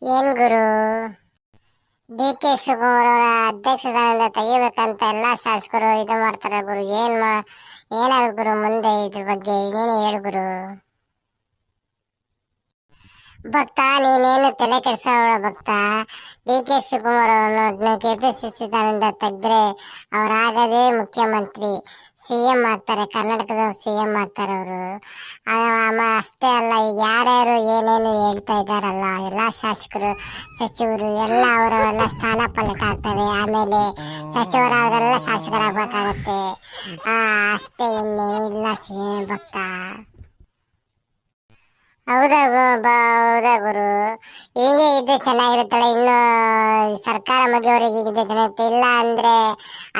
ಏನ್ ಗುರು, D K Shivakumar ಅವರ ಅಧ್ಯಕ್ಷ ಸ್ಥಾನದಿಂದ ತೆಗಿಬೇಕಂತ ಎಲ್ಲಾ ಶಾಸಕರು ಇದು ಮಾಡ್ತಾರೆ ಗುರು. ಏನಾದ್ರು ಗುರು ಮುಂದೆ ಇದ್ರ ಬಗ್ಗೆ ನೀನೇ ಹೇಳು ಗುರು. ಭಕ್ತ ನೀನೇನು ತಲೆ ಕೆಡಿಸೋಳ ಭಕ್ತ. ಡಿ ಕೆ ಶಿವಕುಮಾರ್ ಅವರನ್ನು ಕೆಪಿಸಿಸಿ ಸ್ಥಾನದಿಂದ ತೆಗೆದ್ರೆ ಅವರಾಗದೇ ಮುಖ್ಯಮಂತ್ರಿ, ಸಿಎಂ ಆಗ್ತಾರೆ, ಕರ್ನಾಟಕದ ಸಿಎಂ ಆಗ್ತಾರೆ ಅವರು. ಅಷ್ಟೇ ಅಲ್ಲ, ಈಗ ಯಾರ್ಯಾರು ಏನೇನು ಹೇಳ್ತಾ ಇದ್ದಾರಲ್ಲ ಎಲ್ಲ ಶಾಸಕರು ಸಚಿವರು ಎಲ್ಲ ಅವರೆಲ್ಲ ಸ್ಥಾನ ಪಲಟ ಆಗ್ತವೆ. ಆಮೇಲೆ ಸಚಿವರಾದರೆಲ್ಲ ಶಾಸಕರಾಗಬೇಕಾಗತ್ತೆ. ಅಷ್ಟೇ, ಇನ್ನೇನಿಲ್ಲ ಭಕ್ತ. ಹೌದಾ ಗುರು, ಹೀಗೆ ಇದ್ರೆ ಚೆನ್ನಾಗಿರುತ್ತಲ್ಲ. ಇನ್ನು ಸರ್ಕಾರ ಮುಗಿಯವರೆಗೆ ಇದ್ರೆ ಚೆನ್ನಾಗಿರುತ್ತೆ. ಇಲ್ಲ ಅಂದ್ರೆ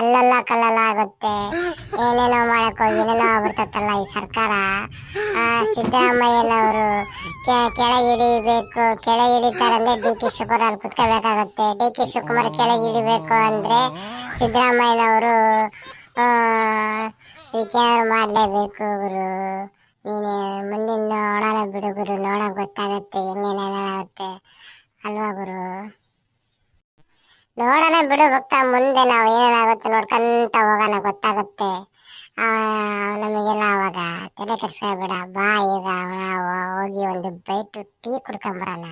ಅಲ್ಲಲ್ಲ ಕಲ್ಲಲ್ಲ ಆಗುತ್ತೆ. ಏನೇನೋ ಮಾಡಕ್ ಹೋಗಿ ಏನೇನೋ ಆಗ್ಬಿಡ್ತತ್ತಲ್ಲ ಈ ಸರ್ಕಾರ. ಸಿದ್ದರಾಮಯ್ಯನವರು ಕೆಳಗಿಳಿತಾರಂದ್ರೆ ಡಿ ಕೆ ಶಿವಕುಮಾರ್ ಅಲ್ಲಿ ಕುತ್ಕೋಬೇಕಾಗತ್ತೆ. ಡಿ ಕೆ ಶಿವಕುಮಾರ್ ಕೆಳಗಿಳಿಬೇಕು ಅಂದ್ರೆ ಸಿದ್ದರಾಮಯ್ಯನವರು ಇದಕ್ಕೇನಾದ್ರು ಮಾಡ್ಲೇಬೇಕು ಗುರು. ನೀನು ಮುಂದಿನ ನೋಡೋಣ ಬಿಡು ಗುರು, ನೋಡೋಣ ಗೊತ್ತಾಗತ್ತೆ ಹೆಂಗೇನಾಗುತ್ತೆ ಅಲ್ವಾ ಗುರು. ನೋಡೋಣ ಬಿಡು ಭಕ್ತ, ಮುಂದೆ ನಾವು ಏನೇನಾಗುತ್ತೆ ನೋಡ್ಕೊಂತ ಹೋಗೋಣ, ಗೊತ್ತಾಗುತ್ತೆ ನಮಗೆಲ್ಲ. ಅವಾಗ ತಲೆ ಕೆಡ್ಸ್ಕೊಬೇಡ, ಬಾ ಈಗ ನಾವು ಹೋಗಿ ಒಂದು ಬೈಟು ಟೀ ಕುಡ್ಕೊಂಬರೋಣ.